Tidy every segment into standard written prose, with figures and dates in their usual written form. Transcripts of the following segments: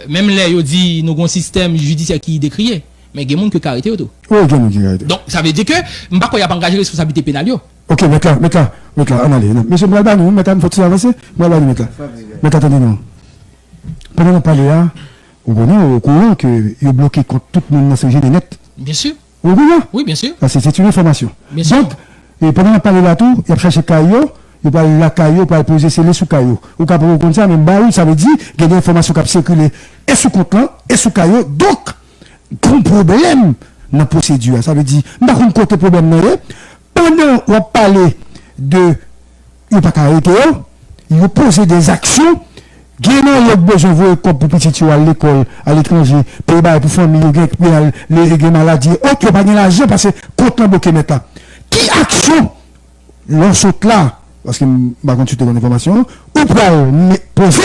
même là, il dit nous avons un système judiciaire qui est décrié. Mais il y a des gens qui ont arrêté. Oui, il y a des gens qui ont arrêté. Donc, ça veut dire que je ne vais pas engager responsabilité pénale. Ok, mettez là, on allait. Monsieur Moualbani, mettez faut avancer. Moualbani, mettez là. Mettez, attendez, non. Pendant qu'on parle là, on est au courant que il est bloqué contre tout le monde dans ce jeu de net. Bien sûr. Oui, bien sûr. C'est une information. Bien sûr. Donc, pendant qu'on parle là tout, il a cherché Caillot, il parle la Caillot pour poser scellé sous Caillot. Ou quand on comme ça, même bail, ça veut dire qu'il y a des informations qui circulent et sous compte là, et sous Caillot. Donc, grand problème dans la procédure. Ça veut dire, par contre, côté problème, pendant qu'on parle de, il n'y a pas qu'à arrêter, il faut poser des actions. Il y a besoin de voir comme pour petit à l'école, à l'étranger, pour famille, les maladies, autres, il n'y a pas d'argent parce que compte là bloqué maintenant. Qui action lorsque là, parce que je ne vais pas consulter l'information, ou pour poser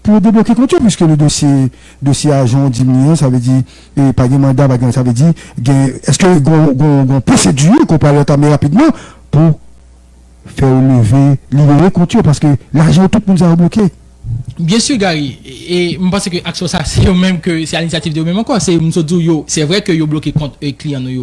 pour débloquer compte, puisque le dossier agent 10 millions, ça veut dire, pas de mandat, ça veut dire, est-ce que une procédure qu'on peut entamer rapidement pour faire lever, libérer compte, parce que l'argent, tout le monde a bloqué. Bien sûr, Gary. Et je pense que l'action, ça, c'est même que c'est à l'initiative de eux-mêmes encore. C'est vrai que vous bloqué contre les clients. Oui,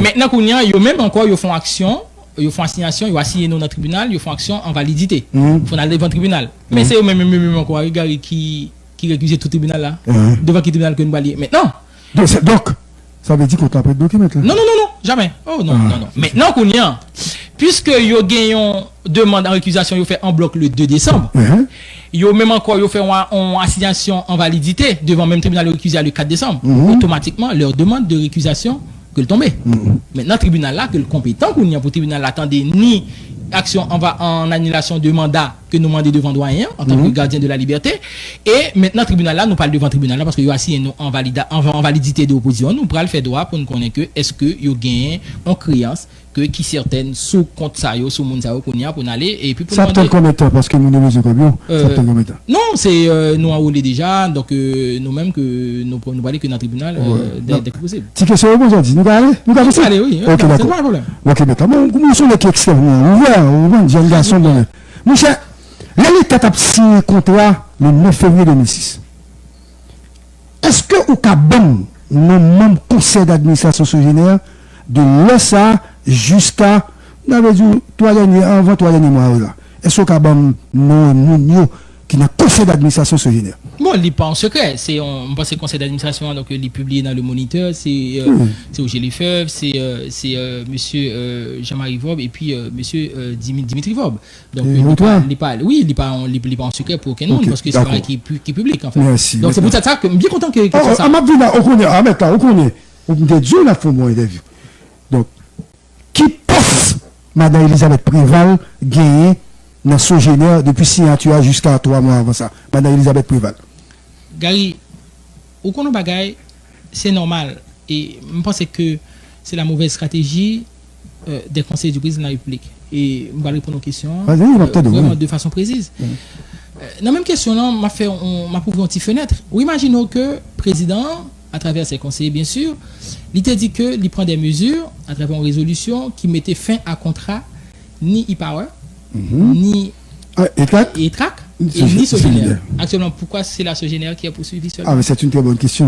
maintenant, ils même encore, ils font action. Ils font assignation, ils assignent dans le tribunal, ils font action en validité. Ils font aller devant le tribunal. Mais c'est eux-mêmes encore, Gary, qui récusent tout le tribunal là. Devant le tribunal que nous allons. Maintenant. Donc, ça veut dire qu'on t'a pas bloqué maintenant? Non, jamais. Oh non. Maintenant, puisque ils ont gagné une demande en récusation, ils fait en bloc le 2 décembre. Ils ont même encore fait une assignation en validité devant le même tribunal récusé le 4 décembre. Automatiquement, leur demande de récusation que le tomber. Maintenant, le tribunal là, que le compétent pour le tribunal l'attendait ni action en annulation de mandat que nous demandons devant doyen en tant que gardien de la liberté. Et maintenant, le tribunal là, nous parlons devant le tribunal là parce qu'il y a aussi en validité de l'opposition. Nous pourrons le faire droit pour nous connaître que est-ce que il y a gagné en créance que qui certaines sous compte ça yo sous monde ça pour aller et puis pour ça tient combien de temps parce que nous nous combien ça tient combien de temps non c'est nous enrôlé déjà donc nous-mêmes que nous aller que dans le tribunal dès que possible si que c'est aujourd'hui nous allons aller oui OK d'accord c'est pas un problème OK d'accord nous sommes les externes ouvert jeune garçon mon cher l'État a signé contrat le 9 février 2006 est-ce que au cas bon nos membres conseil d'administration sous-général de l'ESA jusqu'à avant 3 derniers mois là. Est-ce que nous qui n'a conseil d'administration se génère? Bon, il n'est pas en secret. On pense que le conseil d'administration, donc il est publié dans le moniteur, c'est Roger Lefebvre, c'est monsieur Jean-Marie Vob et puis monsieur Dimitri Vob. Donc il n'est pas en secret pour aucun monde parce que c'est vrai qui est public en fait. Merci, donc c'est pour ça que je suis bien content que ça. On connaît. On dit Dieu la font interview. Donc qui pense Madame Elisabeth Préval gagner dans son génère depuis signature jusqu'à 3 mois avant ça. Madame Elisabeth Préval. Gary, au qu'on bagaille, c'est normal. Et je pense que c'est la mauvaise stratégie des conseils du président de la République. Et je vais répondre aux questions vraiment de façon précise. Dans la même question, m'a prouvé un petit fenêtre. Ou imaginons que le président, à travers ses conseillers bien sûr, il t'a dit qu'il prend des mesures à travers une résolution qui mettait fin à contrat ni e-power, ni ETRAC, ni Sogénère. Actuellement, pourquoi c'est la Sogénère qui a poursuivi cela? Ah, mais c'est une très bonne question.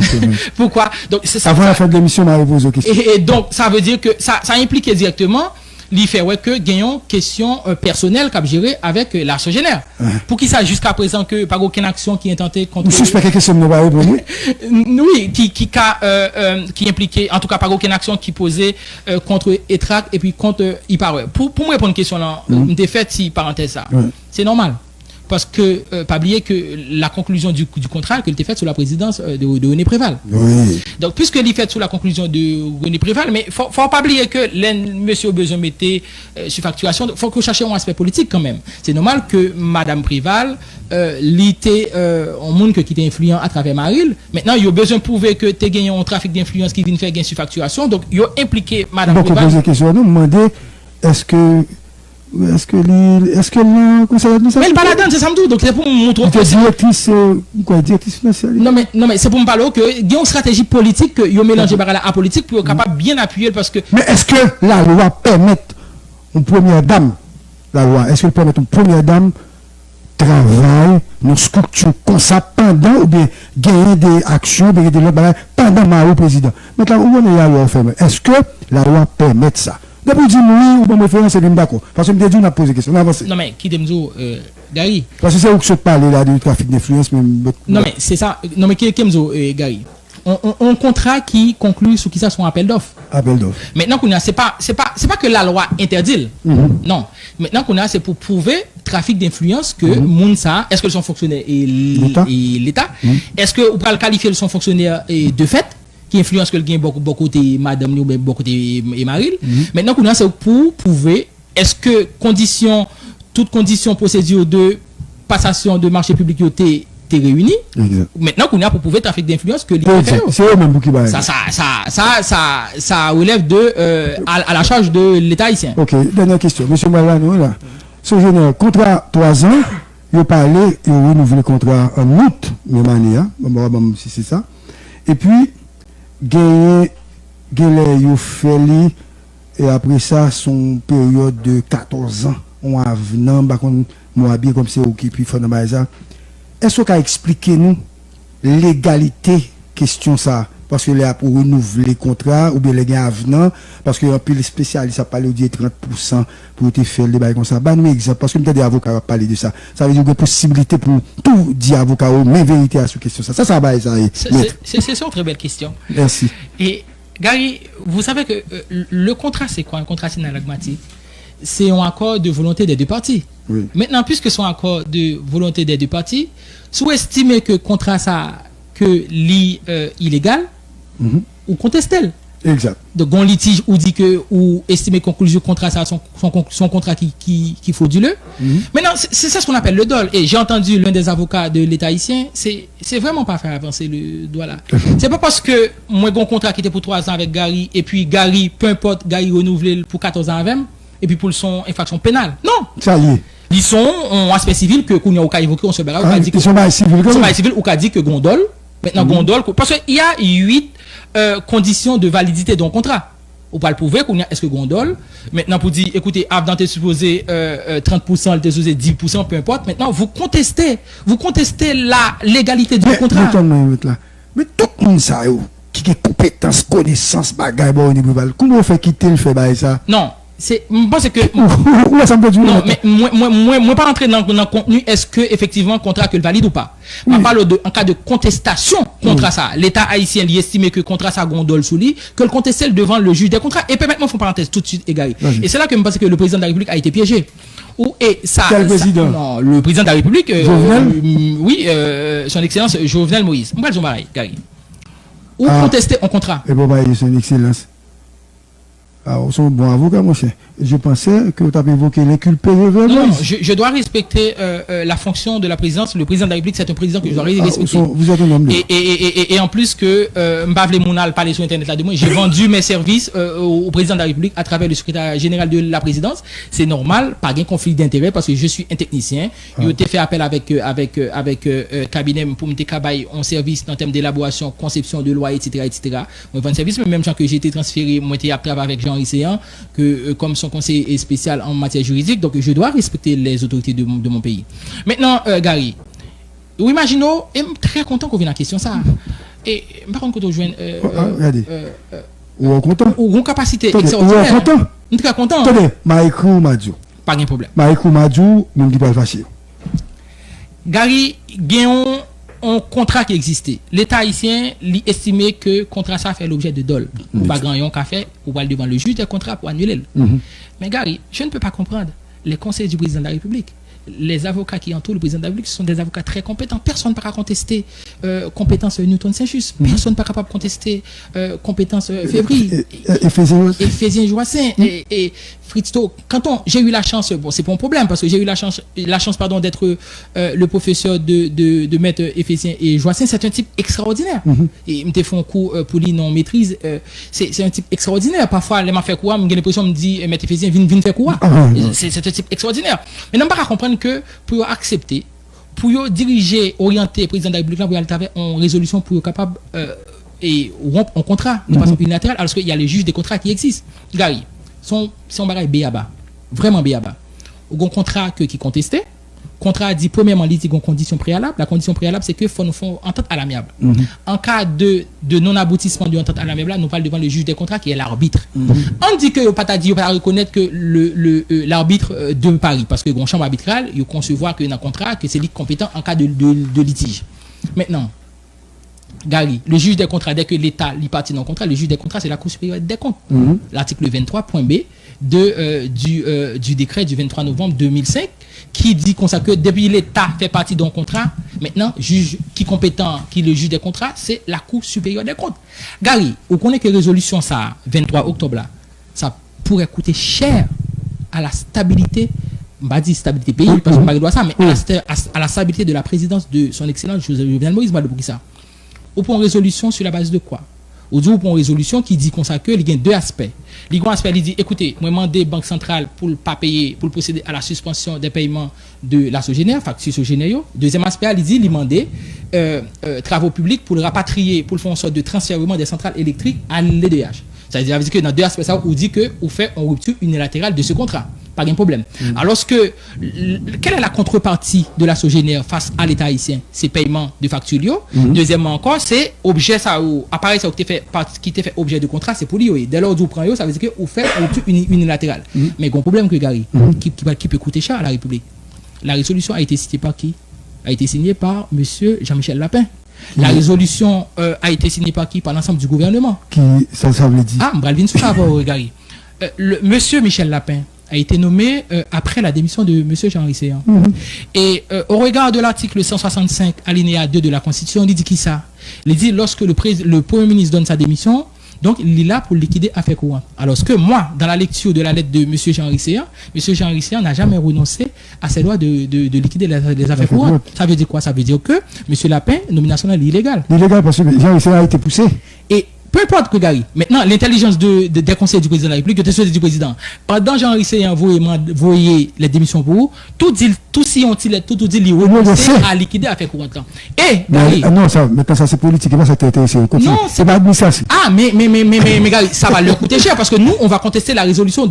Pourquoi? Donc, c'est ça. Avant la fin de l'émission, on va poser aux questions. Et donc, ça veut dire que ça implique directement il fait que gagnons question personnelle qu'a géré avec la Sogénère. Pour qui ça jusqu'à présent que pas aucune action qui est tentée contre. Vous suspectez que c'est une nouvelle pour nous? Oui, qui impliquait en tout cas pas aucune action qui posait contre ETRAC et puis contre e-power. Pour me répondre à une question là, une fait si parenthèse ça. C'est normal. Parce que, pas oublier que la conclusion du contrat que était faite sous la présidence de René Préval. Oui. Donc, puisque il est fait sous la conclusion de René Préval, mais faut pas oublier que monsieur besoin mettait sur facturation, faut que chercher un aspect politique quand même. C'est normal que Madame Préval, l'était un monde qui était influent à travers Maril. Maintenant, il y a besoin de prouver que tu as gagné un trafic d'influence qui vient faire gain sur facturation. Donc, il y a impliqué Madame Préval. Donc, on pose la question, nous demander, est-ce que le conseil d'administration. Mais le paladin, c'est ça me dit. Donc c'est pour me montrer que directrice financière. Non mais c'est pour me parler que il y a une stratégie politique que yo mélanger par la politique pour être capable bien appuyer parce que. Mais est-ce que la loi permet une première dame, est-ce qu'elle permet une première dame travail, nos structures comme ça pendant ou bien gagner des actions, des développements pendant ma président. Maintenant, où on est la loi ferme? Est-ce que la loi permet ça? D'abord, dis oui ou bon référence, c'est d'accord. Parce que me dit on a posé question. On avance. Non mais qui demzo Gary. Parce que c'est où que se parle là du trafic d'influence même. Non mais c'est ça. Non mais qui demzo Gary. Un contrat qui conclut sous qui ça son appel d'offres. Appel d'offres. Maintenant qu'on a c'est pas que la loi interdit. Non. Maintenant qu'on a c'est pour prouver trafic d'influence que Mounsa, est-ce que son fonctionnaire et l'État, est-ce que on peut le qualifier de son fonctionnaire de fait qui influence que le gain beaucoup de madame ou beaucoup de Maril. Maintenant qu'on a c'est pour prouver est-ce que toute condition procédure de passation de marché public t'es réuni. Maintenant qu'on a pour prouver trafic d'influence que c'est eux même qui va. Ça relève de à la charge de l'État haïtien. OK, dernière question. Monsieur Malano là. Ce général contrat 3 ans, il parlé, il renouvelé le contrat en août, même année si c'est ça. Et puis gagné il fait et après ça son période de 14 ans on avenant par contre moi bien comme c'est OK puis fondamentalement est-ce qu'on peut expliquer nous l'égalité question ça parce que là pour renouveler contrat ou bien les gains avenant parce que un peu les spécialistes a parlé de 30% pour te faire les bails comme ça bah nous exemple parce que peut-être des avocats parler de ça veut dire qu'il y a possibilité pour tout dire avocat ou mais vérité à cette question ça va ça c'est une très belle question. Merci. Et Gary, vous savez que le contrat c'est quoi un contrat synalagmatique? C'est un accord de volonté des deux parties. Oui. Maintenant, puisque c'est un accord de volonté des deux parties, sous-estimer que contrat ça que illégal ou conteste-t-elle? Exact. Donc, on litige ou dit que ou estimer conclusion contrat ça son contrat qui frauduleux. Maintenant, c'est ça ce qu'on appelle le dol. Et j'ai entendu l'un des avocats de l'État haïtien, c'est vraiment pas faire avancer le doigt là. C'est pas parce que moi j'ai un contrat qui était pour 3 ans avec Gary et puis Gary, peu importe, Gary renouvelé pour 14 ans avec et puis pour son infraction pénale. Non. Ça y est. Ils sont en aspect civil que qu'on a évoqué on se verra ils sont pas civil ou qu'a dit que gondole maintenant gondole parce qu'il y a 8 conditions de validité d'un contrat. On peut le prouver qu'on est-ce que gondole maintenant pour dire écoutez avant t'es supposé 30% t'es supposé 10% peu importe maintenant vous contestez la légalité du contrat. Mais tout le monde ça qui a compétence connaissance bagaille bon niveau comment on fait quitter le fait ça non c'est pense que non mais moi pas entrer dans le contenu est-ce que effectivement contrat que le valide ou pas on parle de en cas de contestation contre ça l'État haïtien lui estime que contrat ça gondole sous lui que le contester devant le juge des contrats et permettez-moi faire parenthèse tout de suite égaré et c'est là que je pense que le président de la République a été piégé et ça quel président non le président de la République oui son excellence Jovenel Moïse on va le pareil Gary ou contester un contrat et bon bah son excellence. Alors, son bon avocat, mon cher. Je pensais que tu avais évoqué l'inculpé. Non, je dois respecter la fonction de la présidence. Le président de la République, c'est un président que je dois respecter. Vous êtes un homme. Et en plus que Mbavle Mounal parlait sur Internet là de moi, j'ai vendu mes services au président de la République à travers le secrétaire général de la présidence. C'est normal, pas de conflit d'intérêt parce que je suis un technicien. Il a été fait appel avec cabinet pour me travailler en service en termes d'élaboration, conception de loi, etc. Moi, je service, mais même quand j'ai été transféré, moi, j'ai travaillé avec Jean Risséan, que comme son conseiller spécial en matière juridique, donc je dois respecter les autorités de mon pays. Maintenant, Gary, ou imaginons, et je suis très content qu'on vienne à la question ça. Et par contre, quand on joue regardez. Ou content. Ou une capacité extraordinaire. Ou content. Je suis très content. Attendez, Maïkou Madjou. Pas de problème. Maïkou Madjou, même qui pas facile. Gary, gagnons un contrat qui existait. L'État haïtien estimait que le contrat ça fait l'objet de dol. Pas grand yon qu'a fait, ou va devant le juge des contrats pour annuler. Mais Gary, je ne peux pas comprendre les conseils du président de la République. Les avocats qui entourent le président de la République sont des avocats très compétents. Personne ne peut pas contester compétence Newton Saint-Just. Personne ne peut pas contester compétence Février. Ephésien Joassin. Et Fritz To. J'ai eu la chance, bon, c'est pas un problème parce que j'ai eu la chance d'être le professeur de maître Ephésien et Joassin. C'est un type extraordinaire. Et il me fait un cours pour lui non maîtrise. C'est un type extraordinaire. Parfois, il m'a fait quoi, j'ai l'impression me dit maître Ephésien, viens faire quoi. C'est un type extraordinaire. Mais non pas comprendre que pour accepter, pour diriger, orienter le président de la République pour aller travailler en résolution pour être capable et rompre un contrat de façon unilatérale, alors qu'il y a les juges des contrats qui existent. Gary, son bagage béaba, vraiment béaba. Ou un contrat qui contestait contrat dit premièrement il dit une condition préalable. La condition préalable c'est que faut nous faire entente à l'amiable. En cas de non aboutissement de entente à l'amiable là, nous parlons devant le juge des contrats qui est l'arbitre. On dit que yo pas dit pas reconnaître que l'arbitre de Paris parce que une chambre arbitrale, il concevoir que dans contrat que c'est lui compétent en cas de litige. Maintenant Gary, le juge des contrats, dès que l'État lui partit dans le contrat, le juge des contrats, c'est la Cour supérieure des comptes. L'article 23.b du décret du 23 novembre 2005 qui dit comme ça que depuis l'État fait partie d'un contrat, maintenant, juge qui est compétent, qui est le juge des contrats, c'est la Cour supérieure des comptes. Gary, vous connaissez que résolution ça, 23 octobre là, ça pourrait coûter cher à la stabilité, on va dire stabilité pays, parce qu'on ne doit ça, mais à la stabilité de la présidence de son excellence Jovenel Moïse Malobouissa. Ou pour une résolution sur la base de quoi? Ou pour une résolution qui dit comme ça que il y a deux aspects. Il y a un aspect qui dit écoutez, moi demandé Banque centrale pour pas payer, pour procéder à la suspension des paiements de la Sogénère, facture Sogénère. Deuxième aspect, il dit il demandé travaux publics pour le rapatrier, pour faire une sorte de transfèrement des centrales électriques à l'EDH. Ça veut dire que dans deux aspects ça, on dit que on fait une rupture unilatérale de ce contrat. Pas de problème. Alors que, quelle est la contrepartie de la Sogénère face à l'État haïtien? C'est paiement de facture. Deuxièmement encore, c'est objet ça ou appareil ça qui était fait objet de contrat, c'est pour lui. Dès lors où vous prenez, ça veut dire que vous faites une rupture unilatérale. Mais il y a un problème que Gary, qui peut coûter cher à la République. La résolution a été citée par qui? A été signée par monsieur Jean-Michel Lapin. La résolution a été signée par qui? Par l'ensemble du gouvernement. Qui ça veut dire? Ah, Bralvin sur Gary. Monsieur Michel Lapin a été nommé après la démission de monsieur Jean Risséan. Et au regard de l'article 165 alinéa 2 de la Constitution, il dit qui ça? Il dit lorsque le Premier ministre donne sa démission, donc il est là pour liquider affaires courantes. Alors que moi, dans la lecture de la lettre de monsieur Jean Risséan n'a jamais renoncé à ses droits de liquider les affaires courantes. Ça veut dire quoi? Ça veut dire que monsieur Lapin, nomination est illégale. Illégal parce que Jean Risséan a été poussé. Et peu importe que Gary. Maintenant, l'intelligence des conseils du président de la République, de du président. Pendant Jean Risséan voyait les démissions pour vous, tout dit, il renoncer à liquider affaires courantes. Et Gary. Non, ça, maintenant ça c'est politique, et pas ça qui intéressé. Non, c'est pas administration. Ah, mais Gary, ça va leur coûter cher parce que nous, on va contester la résolution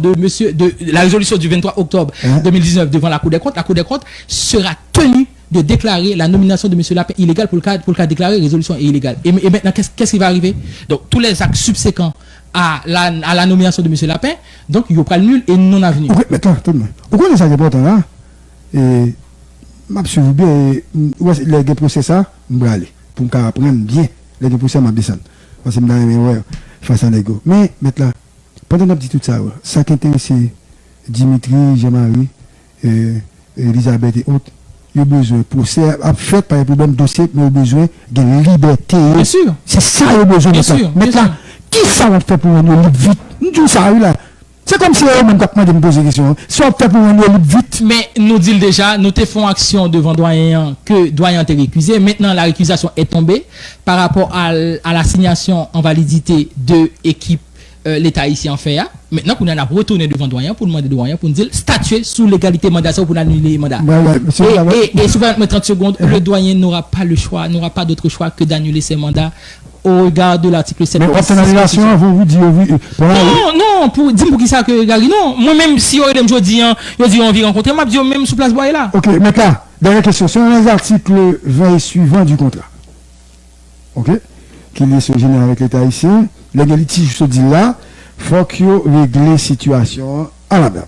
la résolution du 23 octobre 2019 devant la Cour des comptes. La Cour des comptes sera tenue de déclarer la nomination de M. Lapin illégale pour le cas déclarer résolution illégale. Et maintenant, qu'est-ce qui va arriver? Donc, tous les actes subséquents à la nomination de M. Lapin, donc, il y aura nul et non avenu. Ok, mais attends, vous connaissez ça qui est important là? Et, m'absolu bien, les procès ça, je vais aller. Pour me apprendre bien, les procès, je vais descendre. Parce que je vais faire ça, mais, maintenant, pendant que je dis tout ça, ça qui intéresse Dimitri, Jean-Marie, Elisabeth et autres, il y a besoin de procès à faire par un problème de dossier, mais il y a besoin de liberté. Bien sûr. C'est ça qu'il y a besoin de ça. Maintenant, qui ça va faire pour nous aller vite? Nous disons ça là. C'est comme si on m'a demandé une question. Si on fait pour nous aller vite. Mais nous disons déjà, nous te faisons action devant doyen que doyen t'est récusé. Maintenant, la récusation est tombée par rapport à l'assignation en validité de l'équipe l'État ici en fait. Maintenant qu'on a retourné devant doyen pour demander doyen pour nous dire statuer sous l'égalité mandat pour annuler les mandats. Et souvent 30 secondes, le doyen n'aura pas le choix, n'aura pas d'autre choix que d'annuler ses mandats au regard de l'article 7. Mais votre annulation, vous dites non, pour dire pour qui ça que Gary, non. Moi-même, si on est jeudi, on vient rencontrer, je dis même sous place bois là. Ok, maintenant, dernière question. Sur les articles 20 et suivants du contrat, ok, qu'il est ce général avec l'État haïtien, l'égalité, je te dis là, faut qu'il règle la situation à la base.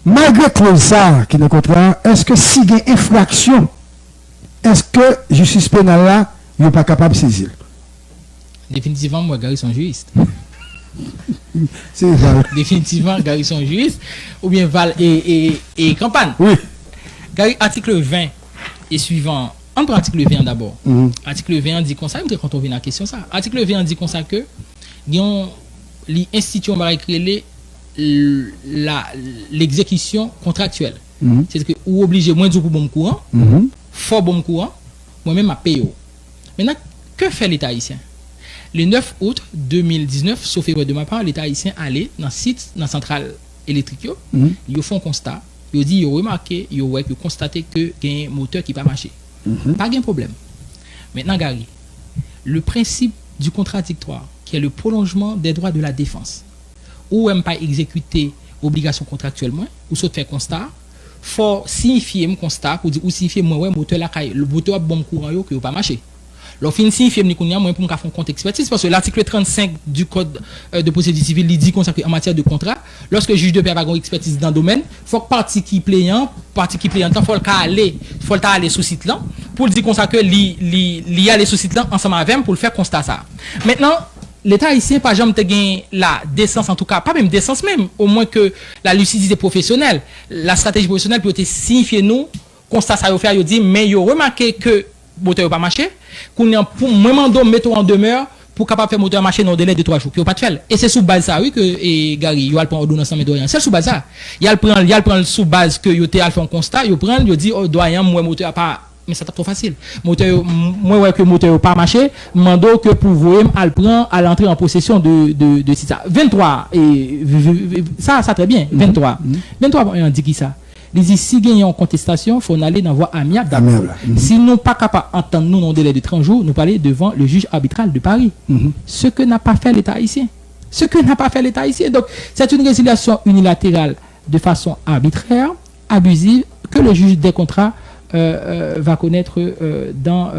Malgré tout ça qui est contrat, est-ce que s'il y a une infraction, est-ce que justice pénale là, il n'est pas capable de saisir? Définitivement, moi, Gary, sont juristes. C'est Val. Définitivement, Gary, sont juristes. Ou bien Val et Campagne. Oui. Gary, article 20 et suivant. On prend l'article 20 d'abord. Article 20 dit comme ça, quand on vient à la question ça. Article 20 dit comme ça que l'institution va créer l'exécution contractuelle. C'est-à-dire que ou obligé moins de bon courant, fort bon courant, moi-même à payer. Maintenant, que fait l'État haïtien? Le 9 août 2019, sauf erreur de ma part, l'État haïtien allait dans le site, dans la centrale électrique, ils font un constat, ils dit, ils ont remarqué, ils ont constaté que il y a un moteur qui n'a pas marché. Pas de problème. Maintenant, Gary, le principe du contradictoire, qui est le prolongement des droits de la défense, ou même pas exécuter obligation contractuellement, ou soit faire constat, faut signifier mon constat pour dire ou signifier moi ouais moteur là le moteur bon courant yo que pas marcher. Leur fin signifier moi pour me faire un compte expertise parce que l'article 35 du code de procédure civile il dit comme ça que en matière de contrat, lorsque le juge de paix va avoir expertise dans le domaine, faut que partie qui plaignant faut aller sous site là pour dire comme ça que li aller sous site là ensemble avec pour le faire constat ça. Maintenant l'État haïtien pas jamais gagné la décence, en tout cas pas même décence même, au moins que la lucidité professionnelle, la stratégie professionnelle peut signifier nous constat ça yo faire yo dit mais yo remarqué que moteur pas marché qu'on y a pour moi mettre en demeure pour capable faire moteur marcher dans un délai de 3 jours puis pas de faire et c'est sous base ça oui que et Gary il va prendre ordonnance mais doyen c'est sous base ça il prend sous base que yo té fait un constat yo prend yo dit oh doyen moi moteur pas mais ça trop facile moteur moi ouais que moteur pas marché mando que pour vous al prend à l'entrée en possession de ça 23 et ça très bien 23 on dit qui ça il dit si gagne en contestation faut aller dans voie amiable d'abord. Si nous pas capable entendre nous dans délai de 30 jours nous parler devant le juge arbitral de Paris. Ce que n'a pas fait l'État haïtien. Donc c'est une résiliation unilatérale de façon arbitraire, abusive que le juge des contrats va connaître dans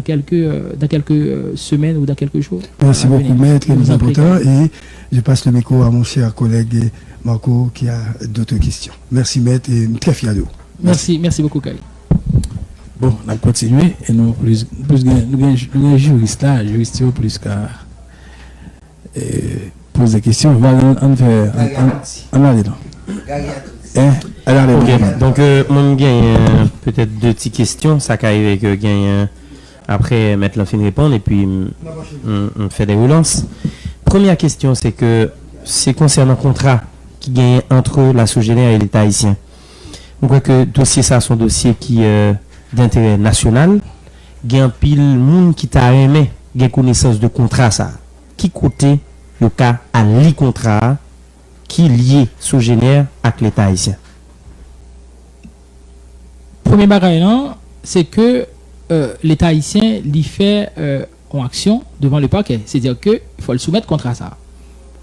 quelques semaines ou dans quelques jours. Merci beaucoup maître, nous important et je passe le micro à mon cher collègue Marco qui a d'autres questions. Merci maître et très fier de vous. Merci beaucoup Kali. Bon, on va continuer et nous plus nous juristes là, juristes plus qu'à poser des questions. On va aller là. Ok, donc on gagne peut-être 2 petites questions, ça arrive que gagne après mettre l'enfin répondre et puis on fait des relances. Première question, c'est que c'est concernant le contrat qui gagne entre la Sogénère et l'État haïtien. On voit que dossier ça son dossier qui d'intérêt national. Gagne pile monde qui t'a aimé, gagne connaissance de contrat ça. Qui côté le cas à li contrat qui lié Sogénère avec l'État haïtien. Premier bagage c'est que l'État haïtien lui fait en action devant le parquet, c'est-à-dire que il faut le soumettre contre ça.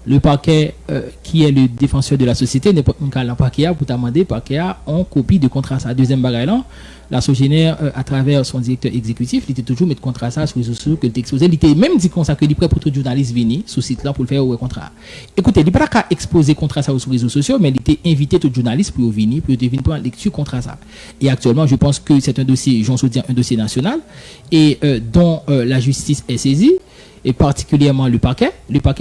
Le parquet qui est le défenseur de la société n'est pas un cas parquet pour demander parquet en copie de contrat ça. Deuxième bagage la Sogénère à travers son directeur exécutif, il était toujours mettre contrat ça sur les réseaux sociaux que l'exposé, il était même dit comme ça que il prêt pour tout journaliste venir sur site là pour le faire au contrat. Écoutez, il pas qu'à exposer contrat ça sur les réseaux sociaux, mais il était invité tout journaliste pour venir prendre lecture contrat ça. Et actuellement, je pense que c'est un dossier, j'en dire un dossier national et dont la justice est saisie. Et particulièrement le parquet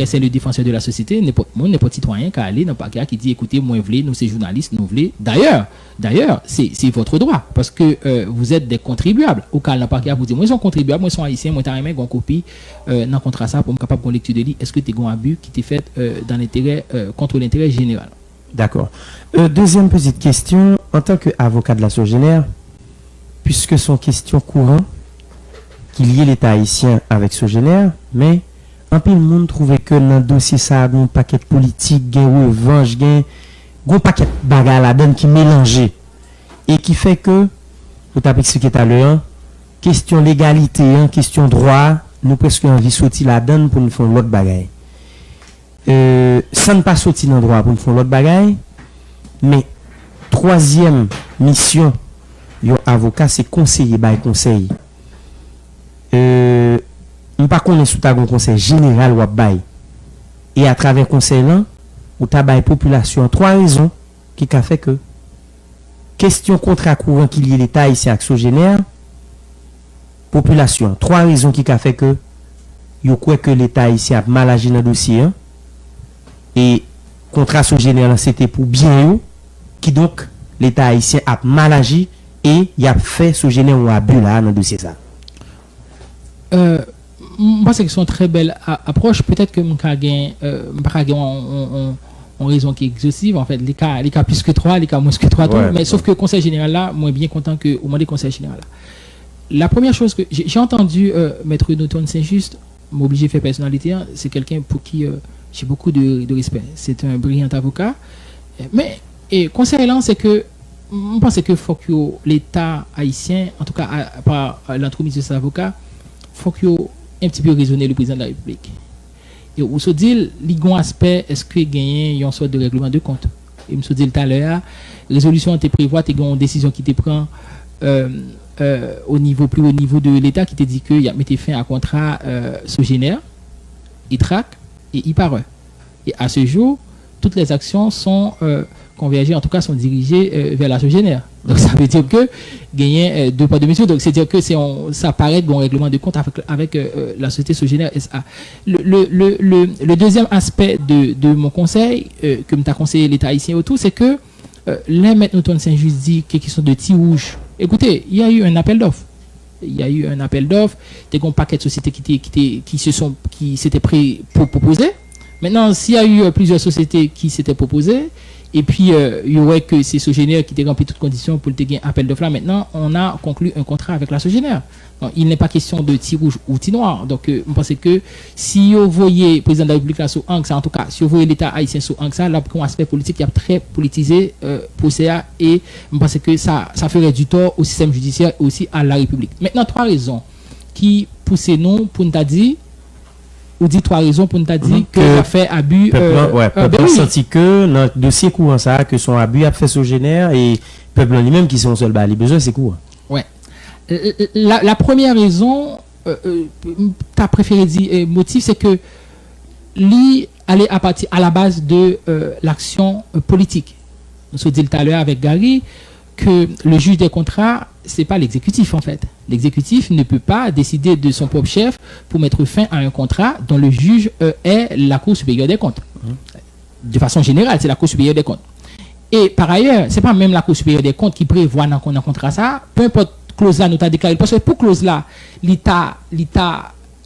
c'est le défenseur de la société, n'importe citoyen qui a allé dans le parquet qui dit écoutez moi voulez nous ces journalistes nous voulez d'ailleurs c'est votre droit parce que vous êtes des contribuables au cas dans le parquet vous dire moi sont contribuables moi sont haïtiens moi t'as remis une copie dans contrat ça pour me capable de lecture de lit est-ce que tu as un abus qui t'est fait dans l'intérêt contre l'intérêt général. D'accord. Deuxième petite question en tant qu'avocat de la Sogénère puisque son question courante qui liait l'État haïtien avec Sogénère, mais un peu le monde trouvait que dans le dossier ça a un paquet politique, un revanche, un paquet de bagages là-dedans qui mélangé et qui fait que, vous t'avez expliqué tout à l'heure, question légalité, question droit, nous presque envie de sortir là-dedans pour nous faire l'autre bagaille. Ça ne pas sortir dans le droit pour nous faire l'autre bagaille, mais troisième mission, yon avocat, c'est conseiller, conseil. On pas connaît sous ta conseil général ou bail et à travers conseil là ou ta bail population 3 raisons qui a fait que question contrat courant qui lie l'État ici avec Sogénère population 3 raisons qui a fait que yo croit que l'État ici a mal agi dans dossier et contrat Sogénère c'était pour bien yo qui donc l'État haïtien a mal agi et il a fait Sogénère un abus là dans dossier ça. Moi c'est que sont très belles approche peut-être que m'ka gain en raison qui est exhaustive en fait les cas plus que 3 les cas moins que 3 ouais, mais sauf que conseil général là moi bien content que au moment des conseil général là. La première chose que j'ai entendu maître Newton Saint-Just m'obliger faire personnalité c'est quelqu'un pour qui j'ai beaucoup de respect c'est un brillant avocat mais et conseil là c'est que je pense que faut que l'État haïtien en tout cas par l'entremise de cet avocat faut que un petit peu raisonner le président de la République et on se dit il y a un aspect est-ce que gagner une sorte de règlement de compte et me dit tout à l'heure, résolution te prévoit, tu as une décision qui te prend plus haut niveau de l'État qui te dit qu'il y a mis fin à contrat Sogénère, ITRAC et IPARE. Et à ce jour, toutes les actions sont convergées, en tout cas sont dirigées vers la Sogénère. Donc ça veut dire que gagner deux poids deux mesures. Donc c'est dire que ça paraît bon règlement de compte avec la société Sogénère SA. Le deuxième aspect de mon conseil que m'a conseillé l'État haïtien autour, c'est que là maintenant on s'est juste dit quelque chose de petit rouge. Écoutez, il y a eu un appel d'offres. Il y a eu un appel d'offres. Des grands paquets de sociétés qui s'étaient prêts pour proposer. Maintenant, s'il y a eu plusieurs sociétés qui s'étaient proposées, et puis il y aurait que ces Sogénères qui étaient remplis toutes conditions pour le gagner appel d'offres là, maintenant, on a conclu un contrat avec la Sogénère. Donc, il n'est pas question de petit rouge ou petit noir. Donc, je pense que si vous voyez le président de la République là sous ANCSA, en tout cas, si vous voyez l'État haïtien sous ANCSA, là, pour un aspect politique qui a très politisé pour CA, et je pense que ça ferait du tort au système judiciaire et aussi à la République. Maintenant, trois raisons qui poussent nous pour nous dire, ou dit trois raisons pour nous dire que ça fait abus. Peuple senti que dans le dossier courant ça, que son abus a fait Sogénère et peuple lui-même qui sont seuls, les besoins c'est quoi? Ouais. La première raison, tu as préféré dire motif, c'est que lui aller à la base de l'action politique. On se dit tout à l'heure avec Gary que le juge des contrats, c'est pas l'exécutif en fait. L'exécutif ne peut pas décider de son propre chef pour mettre fin à un contrat dont le juge est la Cour supérieure des comptes. De façon générale, c'est la Cour supérieure des comptes. Et par ailleurs, c'est pas même la Cour supérieure des comptes qui prévoit dans un contrat ça, peu importe clause là nous t'a déclaré, parce que pour clause là, l'État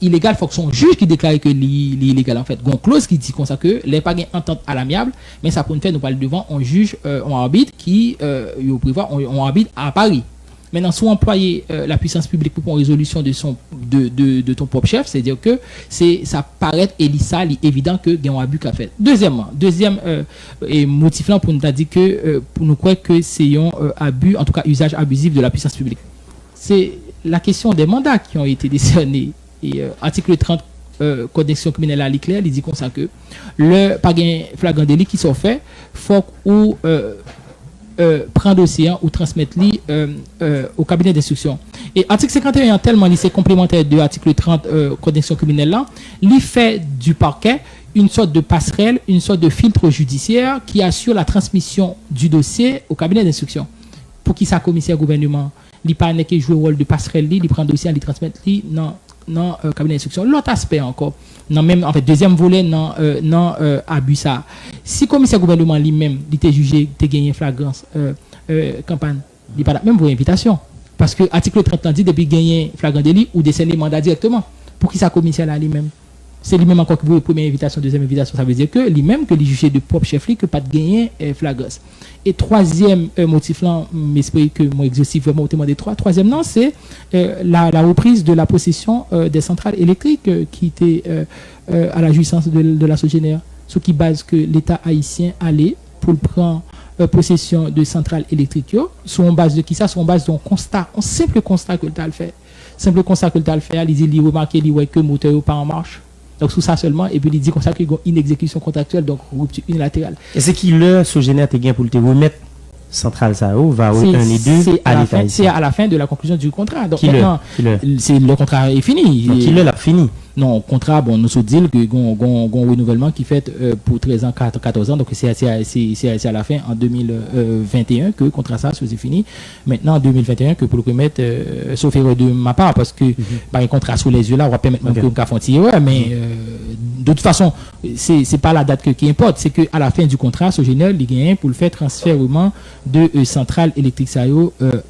illégal, il faut que son juge qui déclare que l'illégal en fait. Il y a une clause qui dit comme ça que les pas gain entente à l'amiable, mais ça pour nous faire nous parler devant un juge, un arbitre qui prévoit un arbitre à Paris. Maintenant, si vous employez la puissance publique pour une résolution de ton propre chef, c'est-à-dire que ça paraît évident que il y a un abus qu'a fait. Deuxième motif là pour nous dire que pour nous croire que c'est un abus, en tout cas usage abusif de la puissance publique. C'est la question des mandats qui ont été décernés. Et article 30 code d'action criminelle à l'éclair, il dit comme ça que le pas gain flagrant délit qui sont faits, faut ou prendre dossier ou transmettre au cabinet d'instruction. Et article 51 tellement c'est complémentaire de l'article 30 code d'action criminelle là, il fait du parquet une sorte de passerelle, une sorte de filtre judiciaire qui assure la transmission du dossier au cabinet d'instruction. Pour qui ça commissaire gouvernement, il pas n'est que jouer le rôle de passerelle, il prend dossier, il transmet non cabinet d'instruction. L'autre aspect encore, non même en fait deuxième volet non abus ça. Si commissaire gouvernement lui-même il était jugé, il gagné flagrance campagne, il pas même pour invitation parce que article 30 dit depuis gagner flagrant délit ou décerner mandat directement. Pour qui ça commissaire là lui-même? C'est lui-même encore qui veut première invitation, deuxième invitation, ça veut dire que lui-même que les jugé de propre chef que pas de gagner flagrance. Et troisième motif là, m'espère que mon exhaustif vraiment au témoin des trois. Troisième non, c'est la reprise de la possession des centrales électriques qui étaient à la jouissance de la Sogénère, ce qui base que l'État haïtien allait pour prendre possession de centrales électriques. Sur base de qui ça? Sur base d'un constat, un simple constat que l'État le fait. Simple constat que l'État le fait, il remarque que le moteur n'est pas en marche. Donc, sous ça seulement, et puis il dit comme ça qu'il y a une exécution contractuelle, donc rupture unilatérale. Et c'est qui le Sogénère te gain pour te remettre centrale ça va au 1 et 2 à l'État. C'est à la fin de la conclusion du contrat. Donc, maintenant, le contrat est fini. Donc, qui l'a fini? Non, contrat, bon, nous sommes dit que un renouvellement qui fait pour 13 ans, 14 ans, donc c'est à la fin en 2021 que le contrat ça c'est fini. Maintenant en 2021 que pour le remettre, sauf erreur de ma part, parce que un contrat sous les yeux là, on va permettre même que nous fassions tirer, mais de toute façon, c'est pas la date qui importe, c'est que à la fin du contrat, Sogénère il gagne pour le faire transfèrement de centrale électrique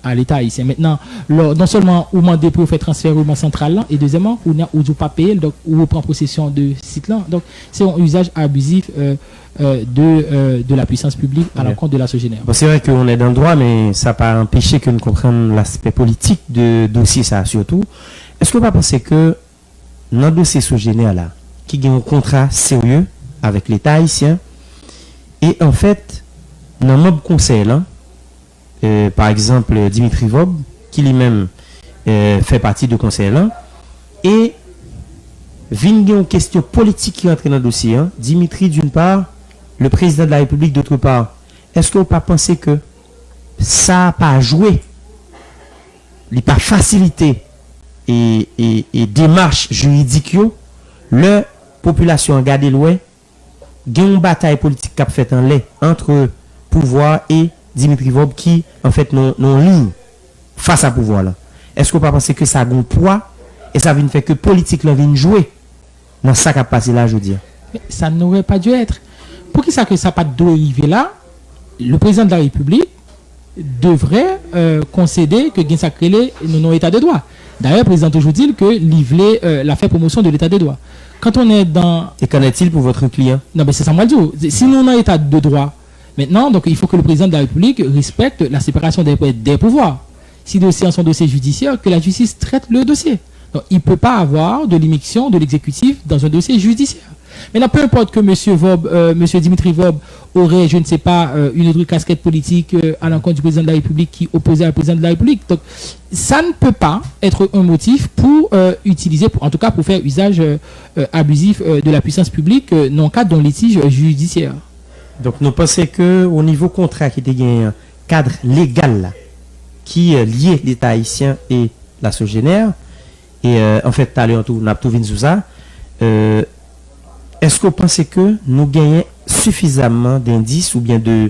à l'État haïtien. Maintenant, non seulement on demande pour faire transfèrement centrale là, et deuxièmement, on a ou pas payer donc on prend possession de site là. Donc c'est un usage abusif de la puissance publique à l'encontre de la Sogénère. Bon, c'est vrai qu'on est dans le droit, mais ça n'a pas empêché que nous comprenions l'aspect politique de dossier ça surtout. Est-ce que vous ne pensez que dans le dossier Sogénère là, qui a un contrat sérieux avec l'État haïtien, et en fait, dans le mob conseil là, par exemple Dimitri Vob, qui lui-même fait partie du conseil là, et vient une question politique qui entre dans le dossier. Dimitri d'une part, le président de la République d'autre part. est-ce que vous pas pensé que ça n'a pas joué, il n'a pas facilité et démarche juridique, la population a gardé loin, il y a une bataille politique qui a fait en lait entre pouvoir et Dimitri Vob qui, en fait, non ligne face à pouvoir là. Est-ce que vous pas pensé que ça a un poids et ça vient faire que politique là vient jouer dans ça qui a passé là, je veux dire? Mais ça n'aurait pas dû être. Pour qui ça que ça n'a pas dû arriver là, le président de la République devrait concéder que Gen Sakrele non état de droit. D'ailleurs, le président toujours dit que livrer la fait promotion de l'état de droit. Quand on est dans... Et qu'en est-il pour votre client? Non, mais c'est ça, moi, je dis. Si nous, on a état de droit, maintenant, donc, il faut que le président de la République respecte la séparation des pouvoirs. Si le dossier en son dossier judiciaire, que la justice traite le dossier. Donc, il ne peut pas avoir de l'immixtion de l'exécutif dans un dossier judiciaire. Maintenant, peu importe que M. Dimitri Vob aurait, je ne sais pas, une autre casquette politique à l'encontre du président de la République qui opposait au président de la République. Donc, ça ne peut pas être un motif pour utiliser, en tout cas pour faire usage abusif de la puissance publique dans le cadre d'un litige judiciaire. Donc, nous pensons qu'au niveau contrat qui était un cadre légal là, qui liait l'État haïtien et la Sogénère, et en fait, tout à l'heure, on a tout vu sous ça. Est-ce que vous pensez que nous gagnons suffisamment d'indices ou bien de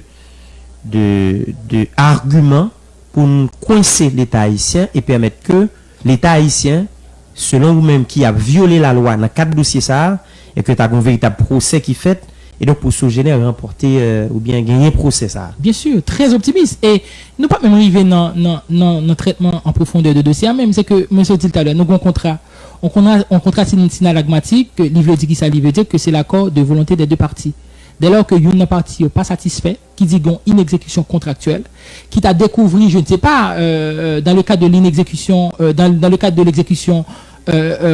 arguments pour nous coincer l'État haïtien et permettre que l'État haïtien, selon vous-même, qui a violé la loi dans 4 dossiers ça, et que tu as un véritable procès qui fait, et donc pour Sogénère remporter ou bien gagner procès ça? Bien sûr, très optimiste. Et nous pas même arriver dans le traitement en profondeur de dossier, même c'est que, monsieur dit tout à l'heure, nous avons un contrat. On contrat synalagmatique, livre dit qui ça veut dire que c'est l'accord de volonté des deux parties. Dès lors que une partie n'est pas satisfait, qui dit une exécution contractuelle, qui t'a découvert, je ne sais pas, dans le cadre de l'inexécution, dans le cadre de l'exécution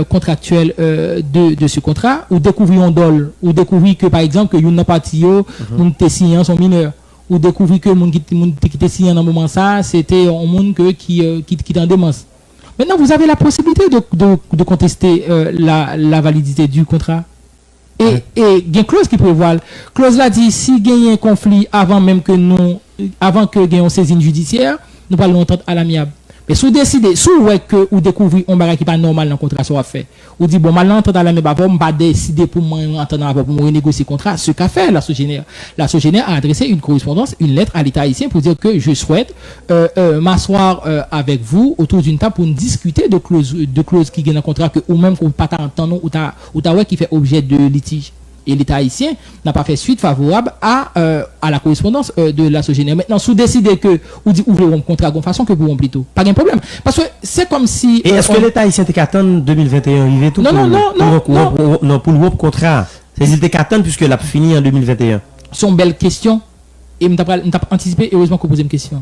contractuelle de ce contrat, ou découvrir un dol, ou découvrir que par exemple que une partie moun te signé son mineur, ou découvrir que moun qui te signé dans un moment ça, c'était un monde qui est en démence. Maintenant, vous avez la possibilité de contester la validité du contrat. Et il y a une clause qui prévoit. Clause là dit, si il y a un conflit avant que il y ait une saisine judiciaire, nous parlons d'entente à l'amiable. Mais si vous décidez, si vous découvrez un bagage qui n'est pas normal dans le contrat, ça va faire. Vous dites, bon, mal entendre à l'amiable, je ne vais pas décider pour moi entendre pour renégocier le contrat. Ce qu'a fait la Sogénère. La Sogénère a adressé une correspondance, une lettre à l'État haïtien pour dire que je souhaite m'asseoir avec vous autour d'une table pour discuter de clauses qui gagnent dans le contrat que ou même qu'on ne pas entendre ou qui fait objet de litige. Et l'État haïtien n'a pas fait suite favorable à la correspondance de la Sogénère. Maintenant, si vous décidez que vous dites ouvrez un contrat de façon que vous plutôt, pas de problème. Parce que c'est comme si... Et est-ce que l'État haïtien était qu'attendre 2021 arrivé tout non, pour le contrat? C'est-à-dire qu'il était qu'attendre puisque l'a fini en 2021. C'est une belle question. Et je n'ai pas anticipé, heureusement que vous posez une question.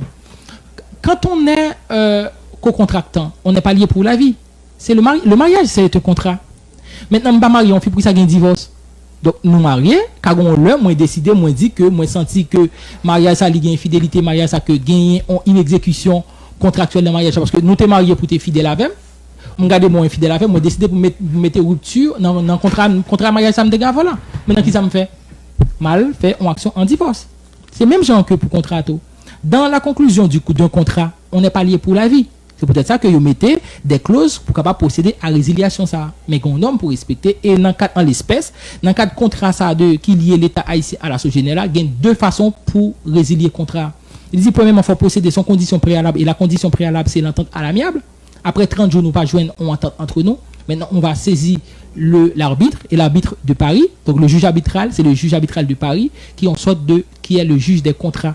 Quand on est co-contractant, on n'est pas lié pour la vie. C'est le mariage, c'est un contrat. Maintenant, je ne suis pas marié, on fait pour ça qu'il y a un divorce. Donc, nous mariés, car on l'a, moi décidé, moi dit que, moi senti que mariage, ça, il y a une infidélité, mariage, ça, que gagner une exécution contractuelle de mariage, parce que nous t'es mariés pour t'es fidèle avec, on regarde moi infidèle avec, moi décidé pour mettre rupture dans le contrat mariage, ça me dégage, voilà. Maintenant, qui ça me fait? Mal fait une action en divorce. C'est même genre que pour contrat. Dans la conclusion d'un contrat, on n'est pas lié pour la vie. C'est peut-être ça que vous mettez des clauses pour capable procéder à résiliation ça. Mais qu'on homme pour respecter et dans en l'espèce, dans le cadre de contrat ça qui lie l'État haïtien à la Sogénère, il y a 2 façons pour résilier le contrat. Il dit premièrement, il faut procéder sans condition préalable et la condition préalable c'est l'entente à l'amiable. Après 30 jours, nous pas joindre une entente entre nous. Maintenant, on va saisir l'arbitre et l'arbitre de Paris. Donc le juge arbitral, c'est le juge arbitral de Paris qui est le juge des contrats.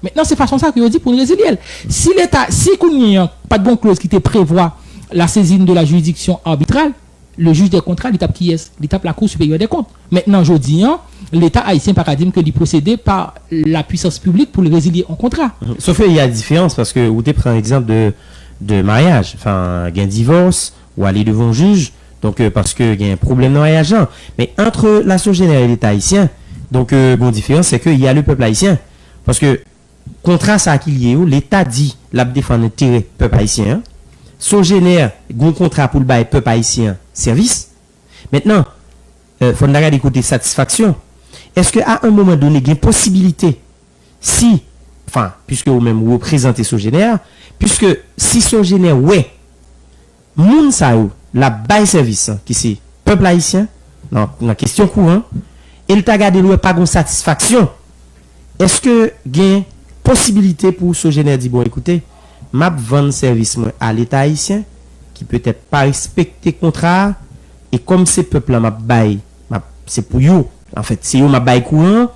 Maintenant, c'est façon ça que je dis pour une résilier. Si l'État, si il n'y a pas de bonne clause qui te prévoit la saisine de la juridiction arbitrale, le juge des contrats, l'étape qui est l'étape la Cour supérieure des comptes. Maintenant, je dis, l'État haïtien pas dire que il procédé par la puissance publique pour le résilier en contrat. Sauf qu'il y a différence parce que vous prenez un exemple de mariage, enfin, il y a un divorce ou aller devant un juge, donc parce qu'il y a un problème de mariage. Mais entre la Sogénère et l'État haïtien, donc, bon, différence, c'est qu'il y a le peuple haïtien. Parce que contrat ça qui lié l'État dit la défendre intérêt peuple haïtien. Sogénère un contrat pour le bail peuple haïtien service. Maintenant, faut regarder côté satisfaction. Est-ce que à un moment donné, il y a une possibilité si, enfin, puisque vous-même vous représentez Sogénère, puisque si Sogénère, ouais, moun sa yo, la bail service, qui c'est peuple haïtien, dans la question courant, il t'a gardé l'oué pas de satisfaction. Est-ce que il y a possibilité pour Sogénère dire, bon, écoutez, m'a vendre service à l'État haïtien, qui peut-être pas respecter contrat, et comme ces peuples-là m'a bail, c'est pour yo, en fait, c'est yo m'a bail courant,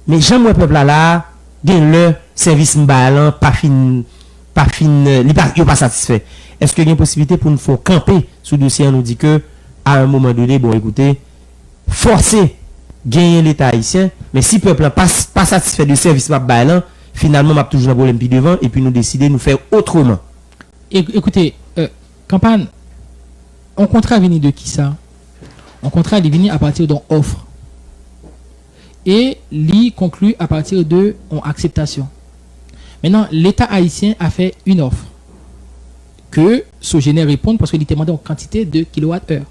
mais j'aime peuple là, gagne le service m'balan, pas fin, il pas satisfait. Est-ce qu'il y a une possibilité pour nous faire camper sous dossier, on nous dit que, à un moment donné, bon, écoutez, forcer, gagner l'État haïtien, mais si le peuple n'est pas satisfait du service m'balan, finalement, m'a toujours un problème puis devant, et puis nous décider de nous faire autrement. Écoutez, campagne, un contrat venu de qui ça? Un contrat est venu à partir d'une offre. Et l'y conclut à partir de acceptation. Maintenant, l'État haïtien a fait une offre que Sogénère répond parce qu'il était demandé en quantité de kilowattheure.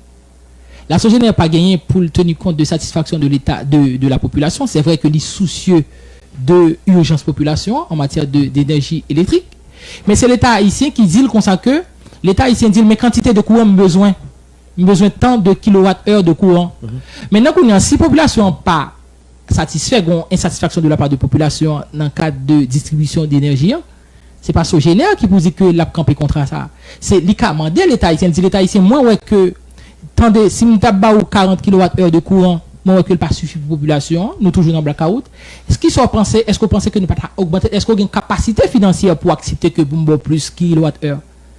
La Sogénère n'a pas gagné pour tenir compte de satisfaction de l'État, de la population. C'est vrai que l'y soucieux de urgence population en matière d'énergie électrique. Mais c'est l'État haïtien qui dit comme ça que l'État haïtien dit mais quantité de courant besoin tant de kilowattheure de courant. Maintenant qu'on a si population pas satisfait, une insatisfaction de la part de population dans le cadre de distribution d'énergie, c'est pas Sogénère qui vous dit que la campé contre ça. C'est l'ICA mandé l'État haïtien, dit l'État haïtien moins ouais que tendez si nous tabac ou 40 kWh de courant, moins ouais que le pas suffit pour population, nous toujours dans blackout. Est-ce qu'ils sont pensé, est-ce que vous pensez que nous pas augmenter, est-ce qu'on a une capacité financière pour accepter que vous plus kilowattheure?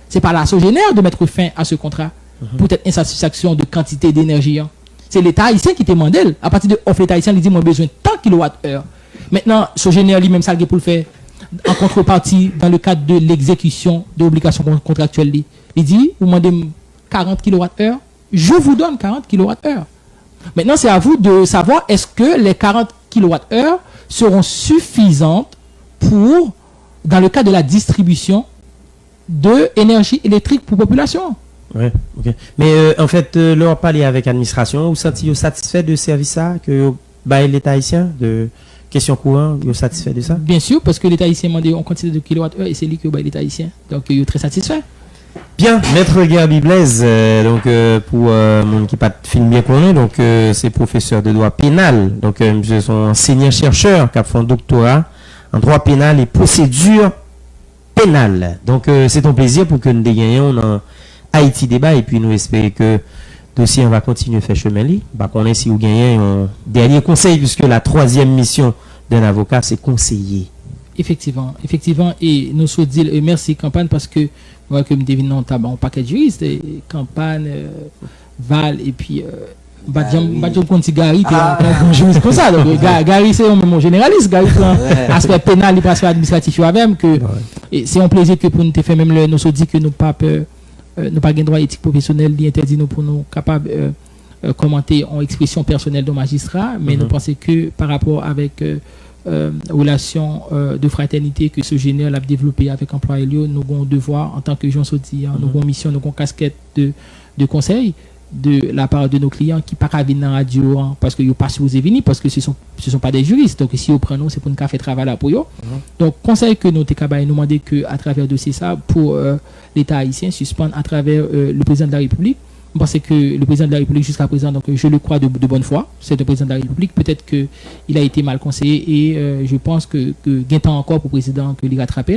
C'est pas la Sogénère de mettre fin à ce contrat pour être insatisfaction de quantité d'énergie. C'est l'État haïtien qui demande à partir de offre l'État haïtien, il dit moi besoin de tant kilowattheure. Maintenant Sogénère lui-même ça pour le faire en contrepartie dans le cadre de l'exécution de l'obligation contractuelle. Il dit vous demandez 40 kWh, je vous donne 40 kWh. Maintenant c'est à vous de savoir est-ce que les 40 kWh seront suffisantes pour dans le cadre de la distribution de énergie électrique pour population. Ouais, ok. Mais en fait, leur parler avec l'administration, vous sentez satisfait de service ça que l'État haïtien de question courant, vous satisfait de ça? Bien sûr, parce que l'État haïtien demande en quantité de kilowattheure et c'est lui que l'État haïtien. Donc, il est très satisfait. Bien, Maître Gabi Blaise, donc pour monde qui pas film bien connu, donc c'est professeur de droit pénal, donc monsieur sont enseignant chercheur qui a fait un doctorat en droit pénal et procédure pénale. Donc c'est un plaisir pour que nous dégainions dans Haïti débat et puis nous espérons que dossier on va continuer à faire chemin li. Bah qu'on est si vous gagnez un dernier conseil puisque la troisième mission d'un avocat c'est conseiller. Effectivement, et nous souhaitons dire merci campagne parce que moi que me devine non tabac un paquet de juristes campagne Val et puis Badjam Konti Gary qui est un bon juriste comme ça. Donc Gary c'est un même généraliste, Gary aspect pénal et aspect administratif même que c'est un plaisir que pour nous te faire même nous se dit que nous pas peur nous pas gain droit éthique professionnel qui interdit nous pour nous capable commenter en expression personnelle de magistrat mais nous pensons que par rapport avec relation de fraternité que ce général a développé avec employé nous avons devoir en tant que gens sortis nous avons mission nous avons casquette de conseil de la part de nos clients qui pas venir dans la radio parce que ils pas supposé venir parce que ce sont pas des juristes donc si on prend nous c'est pour nous faire travail là pour eux donc conseil que nous nous demander que à travers dossier ça pour l'État haïtien suspendre à travers le président de la République. Je pense que le président de la République jusqu'à présent, donc je le crois de bonne foi, c'est le président de la République. Peut-être qu'il a été mal conseillé et je pense que gain temps encore pour le président que il rattrape.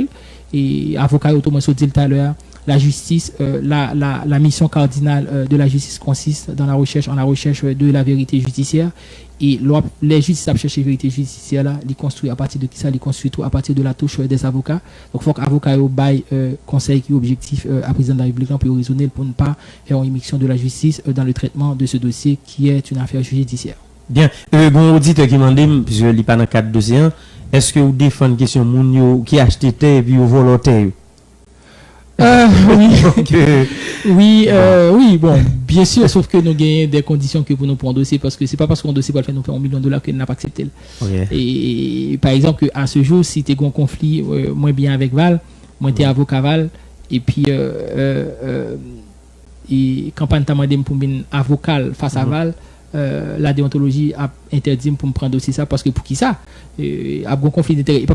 Et avocat autrement se dit tout à l'heure, la justice, la mission cardinale de la justice consiste dans la recherche de la vérité judiciaire. Et les justices à chercher la vérité judiciaire là, ils construisent à partir de qui ça, ils construisent tout à partir de la touche des avocats. Donc il faut qu'avocat bail conseil qui est objectif à président de la République pour raisonner pour ne pas faire une immixtion de la justice dans le traitement de ce dossier qui est une affaire judiciaire. Bien, bon auditeur qui m'a dit puisque je lis pas dans cadre dossier, est-ce que vous défendez question moun qui acheté terre et puis volontaire? Oui, bon, bien sûr, sauf que nous gagnons des conditions que pour nous prendre dossier parce que c'est pas parce qu'on dossier va faire nous faire $1 million que nous n'a pas accepté. Okay. Et par exemple, à ce jour, si tu as un conflit moins bien avec Val, moi tu es avocat Val, et puis et campagne t'a demandé pour un avocat face à Val, la déontologie a interdit pour me prendre aussi ça parce que pour qui ça a un conflit d'intérêt.